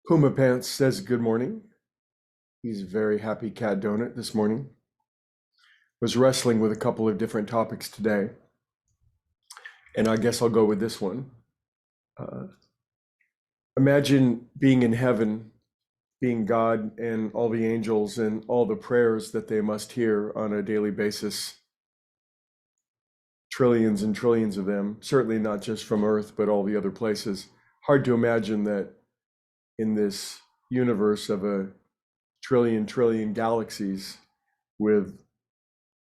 Puma Pants says good morning. He's a very happy cat donut this morning. Was wrestling with a couple of different topics today, and I guess I'll go with this one. Uh, Imagine being in heaven, being God and all the angels and all the prayers that they must hear on a daily basis. Trillions and trillions of them, certainly not just from Earth, but all the other places. Hard to imagine that in this universe of a trillion galaxies with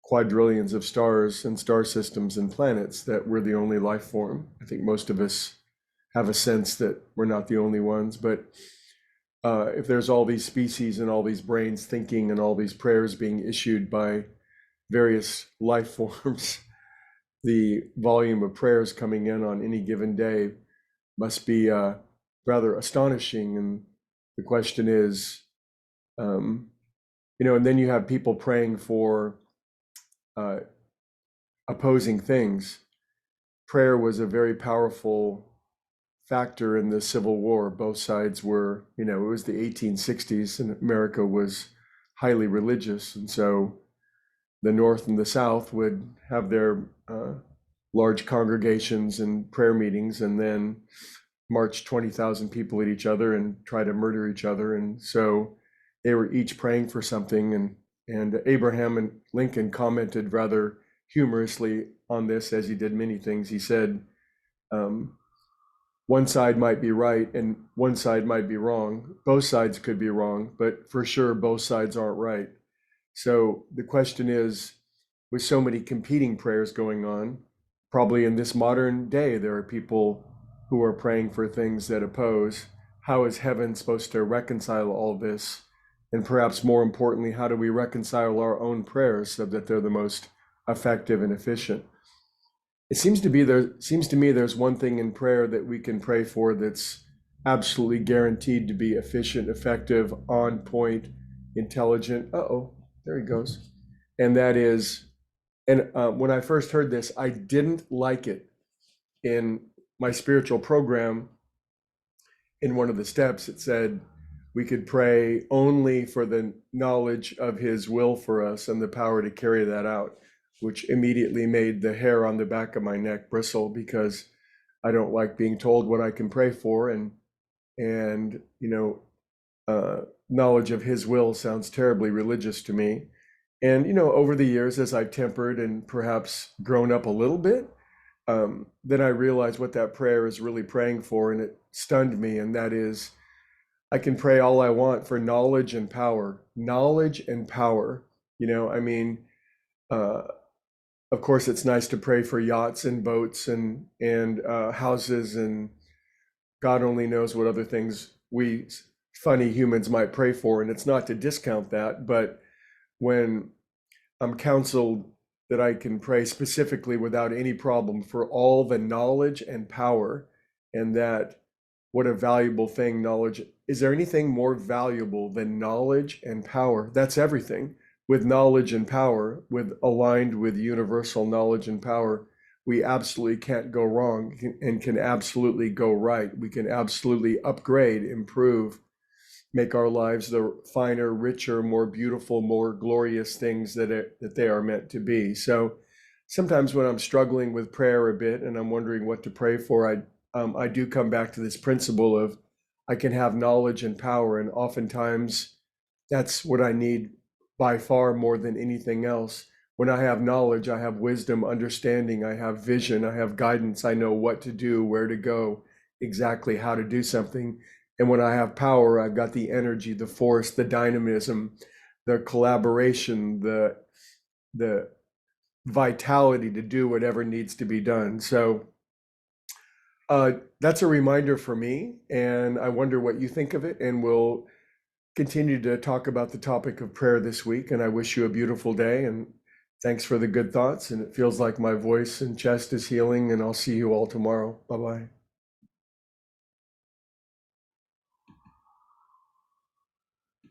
quadrillions of stars and star systems and planets that we're the only life form. I think most of us have a sense that we're not the only ones, but if there's all these species and all these brains thinking and all these prayers being issued by various life forms, the volume of prayers coming in on any given day must be rather astonishing. And the question is, and then you have people praying for opposing things. Prayer was a very powerful factor in the Civil War. Both sides were, it was the 1860s and America was highly religious. And so the North and the South would have their large congregations and prayer meetings and then march 20,000 people at each other and try to murder each other. And so they were each praying for something. And Abraham and Lincoln commented rather humorously on this, as he did many things. He said, one side might be right and one side might be wrong. Both sides could be wrong, but for sure, both sides aren't right. So the question is, with so many competing prayers going on, probably in this modern day, there are people who are praying for things that oppose. How is heaven supposed to reconcile all this? And perhaps more importantly, how do we reconcile our own prayers so that they're the most effective and efficient? It seems to me there's one thing in prayer that we can pray for that's absolutely guaranteed to be efficient, effective, on point, intelligent. There he goes. And that is, when I first heard this, I didn't like it. In my spiritual program, in one of the steps, it said we could pray only for the knowledge of his will for us and the power to carry that out, which immediately made the hair on the back of my neck bristle, because I don't like being told what I can pray for. And knowledge of his will sounds terribly religious to me. And, over the years, as I've tempered and perhaps grown up a little bit, then I realized what that prayer is really praying for, and it stunned me. And that is, I can pray all I want for knowledge and power. Knowledge and power. Of course, it's nice to pray for yachts and boats and houses, and God only knows what other things we funny humans might pray for. And it's not to discount that, but when I'm counseled that I can pray specifically without any problem for all the knowledge and power, and that what a valuable thing knowledge. Is there anything more valuable than knowledge and power? That's everything. With knowledge and power, aligned with universal knowledge and power, we absolutely can't go wrong and can absolutely go right. We can absolutely upgrade, improve, make our lives the finer, richer, more beautiful, more glorious things that they are meant to be. So sometimes when I'm struggling with prayer a bit and I'm wondering what to pray for, I do come back to this principle of I can have knowledge and power, and oftentimes that's what I need by far more than anything else. When I have knowledge, I have wisdom, understanding, I have vision, I have guidance, I know what to do, where to go, exactly how to do something. And when I have power, I've got the energy, the force, the dynamism, the collaboration, the vitality to do whatever needs to be done. So that's a reminder for me, and I wonder what you think of it, and we'll continue to talk about the topic of prayer this week. And I wish you a beautiful day, and thanks for the good thoughts. And it feels like my voice and chest is healing, and I'll see you all tomorrow. Bye-bye.